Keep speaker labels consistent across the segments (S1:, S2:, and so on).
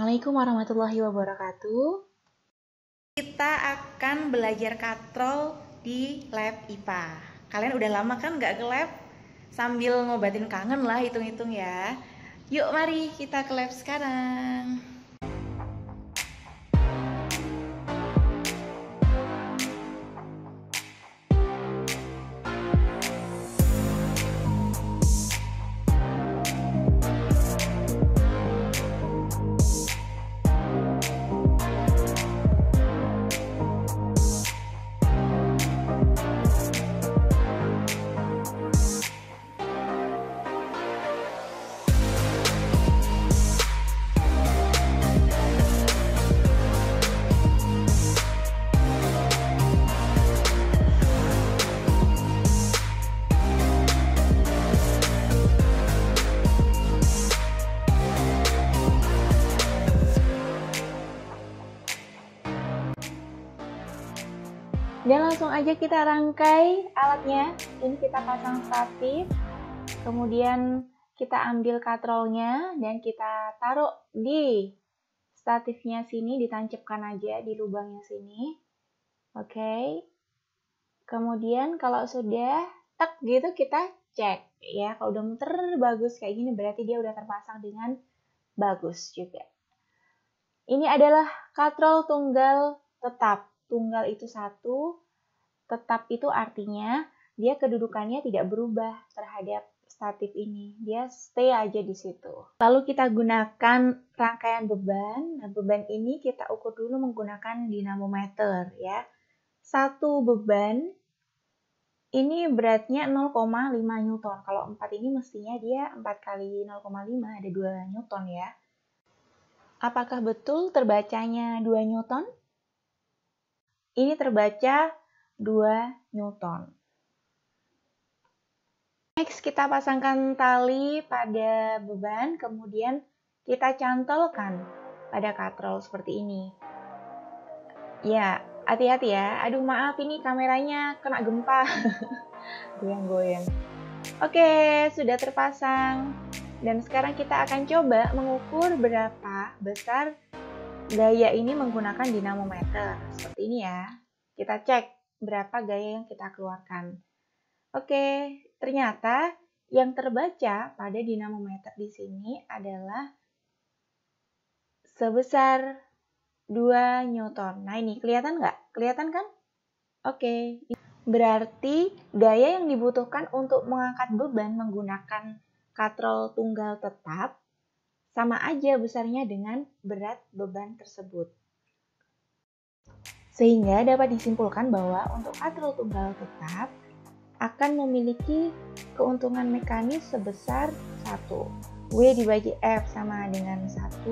S1: Assalamualaikum warahmatullahi wabarakatuh.
S2: Kita akan belajar katrol di lab IPA. Kalian udah lama kan nggak ke lab? Sambil ngobatin kangen lah, hitung-hitung ya. Yuk mari kita ke lab sekarang.
S1: Dan langsung aja kita rangkai alatnya. Ini kita pasang statif, kemudian kita ambil katrolnya dan kita taruh di statifnya sini, ditancapkan aja di lubangnya sini. Oke. Kemudian kalau sudah tek gitu kita cek ya. Kalau udah muter bagus kayak gini berarti dia udah terpasang dengan bagus juga. Ini adalah katrol tunggal tetap. Tunggal itu satu, tetap itu artinya dia kedudukannya tidak berubah terhadap statif ini. Dia stay aja di situ. Lalu kita gunakan rangkaian beban. Nah, beban ini kita ukur dulu menggunakan dinamometer ya. Satu beban ini beratnya 0,5 Newton. Kalau 4 ini mestinya dia 4 kali 0,5 ada 2 Newton ya. Apakah betul terbacanya 2 Newton? Ini terbaca 2 Newton. Next, kita pasangkan tali pada beban, kemudian kita cantolkan pada katrol seperti ini. Ya, hati-hati ya. Aduh, maaf ini kameranya kena gempa. Goyang-goyang. Oke, sudah terpasang. Dan sekarang kita akan coba mengukur berapa besar gaya ini menggunakan dinamometer. Seperti ini ya. Kita cek berapa gaya yang kita keluarkan. Oke, ternyata yang terbaca pada dinamometer di sini adalah sebesar 2 Newton. Nah ini kelihatan nggak? Kelihatan kan? Oke. Berarti gaya yang dibutuhkan untuk mengangkat beban menggunakan katrol tunggal tetap sama aja besarnya dengan berat beban tersebut. Sehingga dapat disimpulkan bahwa untuk katrol tunggal tetap akan memiliki keuntungan mekanis sebesar 1. W dibagi F sama dengan 1.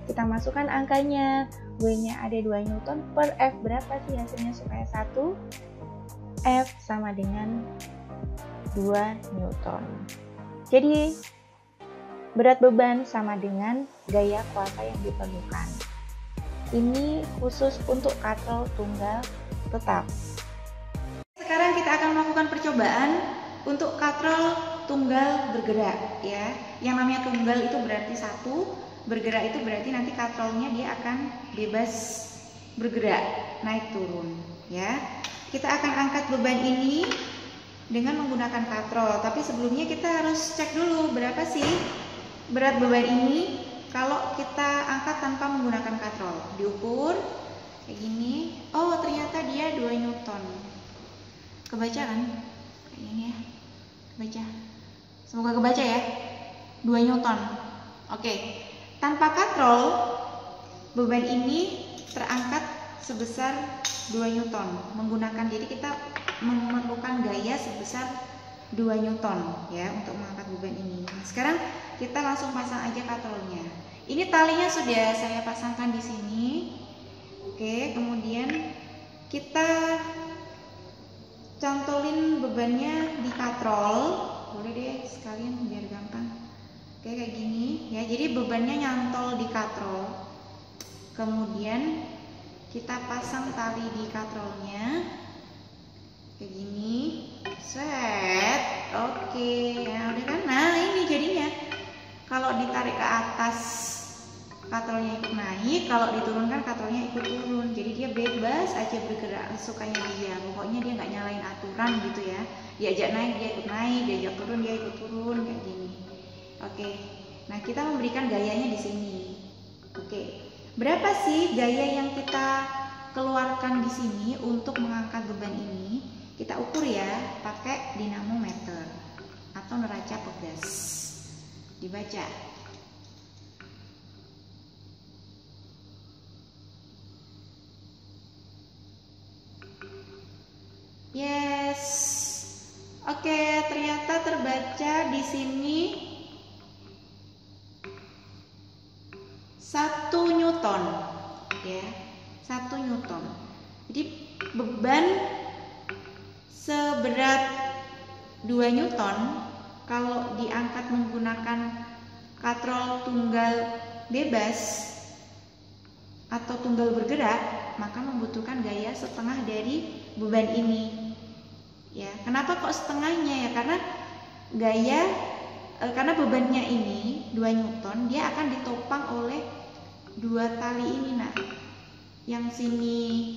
S1: Kita masukkan angkanya. W-nya ada 2 Newton per F berapa sih hasilnya supaya 1? F sama dengan 2 Newton. Jadi berat beban sama dengan gaya kuasa yang diperlukan. Ini khusus untuk katrol tunggal tetap.
S2: Sekarang kita akan melakukan percobaan untuk katrol tunggal bergerak ya. Yang namanya tunggal itu berarti satu, bergerak itu berarti nanti katrolnya dia akan bebas bergerak, naik turun ya. Kita akan angkat beban ini dengan menggunakan katrol, tapi sebelumnya kita harus cek dulu berapa sih berat beban ini kalau kita angkat tanpa menggunakan katrol. Diukur kayak gini. Oh, ternyata dia 2 Newton. Kebaca kan? Kayak gini ya. Kebaca. Semoga kebaca ya. 2 Newton. Oke. Tanpa katrol, beban ini terangkat sebesar 2 Newton. Menggunakan, jadi kita memerlukan gaya sebesar 2 Newton ya untuk mengangkat beban ini. Nah, sekarang kita langsung pasang aja katrolnya. Ini talinya sudah saya pasangkan di sini. Oke, kemudian kita cantolin bebannya di katrol. Boleh deh sekalian biar gampang. Oke, kayak gini ya. Jadi bebannya nyantol di katrol. Kemudian kita pasang tali di katrolnya. Kayak gini. Set. Oke, ya udah kan. Nah, ini jadinya kalau ditarik ke atas katrolnya ikut naik, kalau diturunkan katrolnya ikut turun. Jadi dia bebas aja bergerak sukanya dia. Pokoknya dia nggak nyalain aturan gitu ya. Diajak naik dia ikut naik, diajak turun dia ikut turun kayak gini. Oke. Nah, kita memberikan gayanya di sini. Oke. Berapa sih gaya yang kita keluarkan di sini untuk mengangkat beban ini? Kita ukur ya pakai dinamometer atau neraca pegas. Dibaca. Yes. Oke, ternyata terbaca di sini 1 Newton ya. 1 Newton. Jadi beban seberat 2 Newton kalau diangkat menggunakan katrol tunggal bebas atau tunggal bergerak, maka membutuhkan gaya setengah dari beban ini ya. Kenapa kok setengahnya ya? Karena bebannya ini 2 Newton, dia akan ditopang oleh 2 tali ini. Nah, yang sini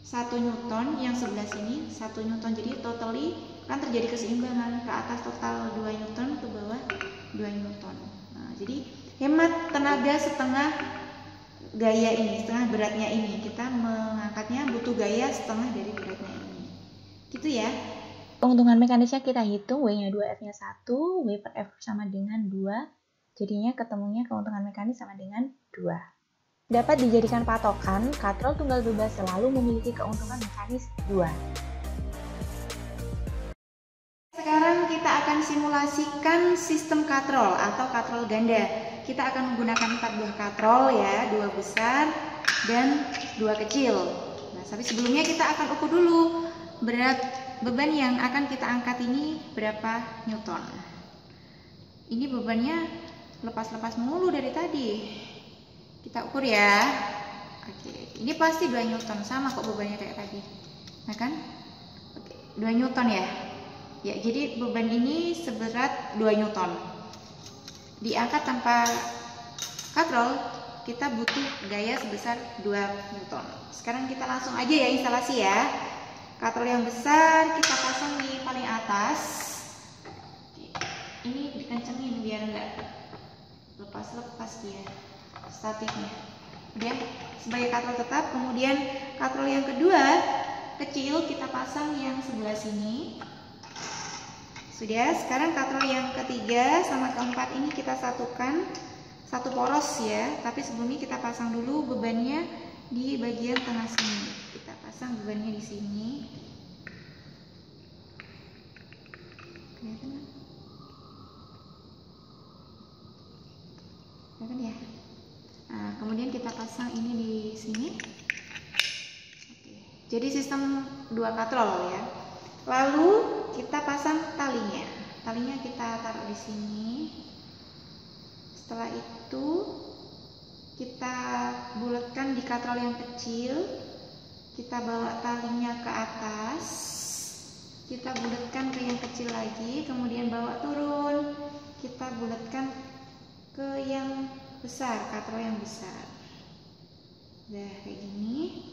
S2: 1 Newton, yang sebelah sini 1 Newton. Jadi totally kan terjadi keseimbangan, ke atas total 2 Newton, ke bawah 2 Newton. Nah, jadi hemat tenaga setengah gaya ini, setengah beratnya ini. Kita mengangkatnya butuh gaya setengah dari beratnya ini. Gitu ya.
S1: Keuntungan mekanisnya kita hitung, W-nya 2, F-nya 1, W per F sama dengan 2. Jadinya ketemunya keuntungan mekanis sama dengan 2. Dapat dijadikan patokan, katrol tunggal bebas selalu memiliki keuntungan mekanis 2.
S2: Sekarang kita akan simulasikan sistem katrol atau katrol ganda. Kita akan menggunakan 4 buah katrol ya, 2 besar dan 2 kecil. Nah, tapi sebelumnya kita akan ukur dulu berat beban yang akan kita angkat ini berapa Newton. Ini bebannya lepas-lepas mulu dari tadi. Kita ukur ya. Oke, ini pasti 2 Newton, sama kok bebannya kayak tadi. Nah kan? Oke, 2 Newton ya. Ya, jadi beban ini seberat 2 Newton. Diangkat tanpa katrol, kita butuh gaya sebesar 2 Newton. Sekarang kita langsung aja ya instalasi ya. Katrol yang besar kita pasang di paling atas. Ini dikencengin biar enggak lepas-lepas dia statiknya. Kemudian sebagai katrol tetap, kemudian katrol yang kedua kecil kita pasang yang sebelah sini. Sudah, sekarang katrol yang ketiga sama keempat ini kita satukan satu poros ya. Tapi sebelumnya kita pasang dulu bebannya di bagian tengah sini. Kita pasang bebannya di sini. Kelihatan? Kelihatan ya? Nah, kemudian kita pasang ini di sini. Oke. Jadi sistem 2 katrol ya. Lalu kita pasang talinya. Talinya kita taruh di sini. Setelah itu kita bulatkan di katrol yang kecil. Kita bawa talinya ke atas. Kita bulatkan ke yang kecil lagi, kemudian bawa turun. Kita bulatkan ke yang besar, katrol yang besar. Nah, kayak gini.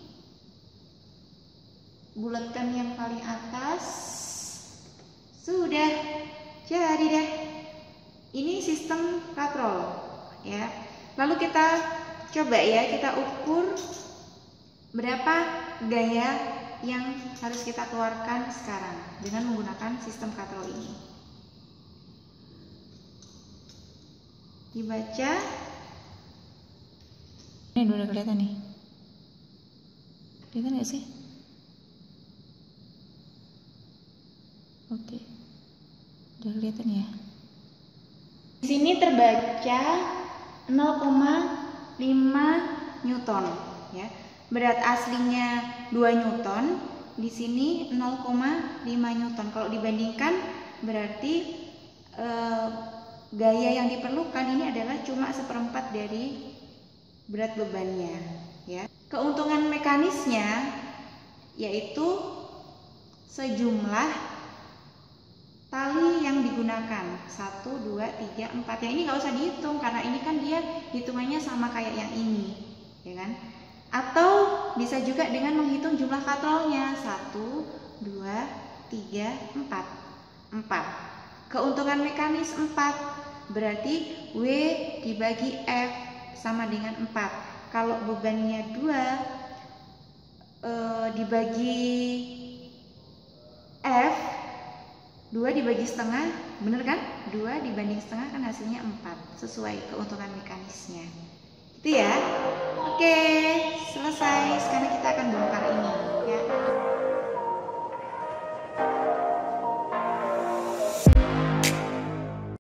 S2: Bulatkan yang paling atas. Sudah jadi deh. Ini sistem katrol ya. Lalu kita coba ya, kita ukur berapa gaya yang harus kita keluarkan sekarang dengan menggunakan sistem katrol ini. Dibaca.
S1: Ini udah kelihatan nih. Kelihatan nggak sih? Oke, udah kelihatan ya.
S2: Di sini terbaca 0,5 Newton ya. Berat aslinya 2 Newton, di sini 0,5 Newton. Kalau dibandingkan berarti gaya yang diperlukan ini adalah cuma 1/4 dari berat bebannya ya. Keuntungan mekanisnya yaitu sejumlah tali yang digunakan digunakan 1, 2, 3, 4. Yang ini nggak usah dihitung karena ini kan dia hitungannya sama kayak yang ini, ya kan? Atau bisa juga dengan menghitung jumlah katrolnya 1, 2, 3, 4. 4. Keuntungan mekanis 4. Berarti W dibagi F sama dengan 4. Kalau bebannya 2 dibagi F, 2 dibagi setengah, bener kan? 2 dibanding setengah kan hasilnya 4, sesuai keuntungan mekanisnya. Itu ya. Oke, selesai. Sekarang kita akan bongkar ini ya.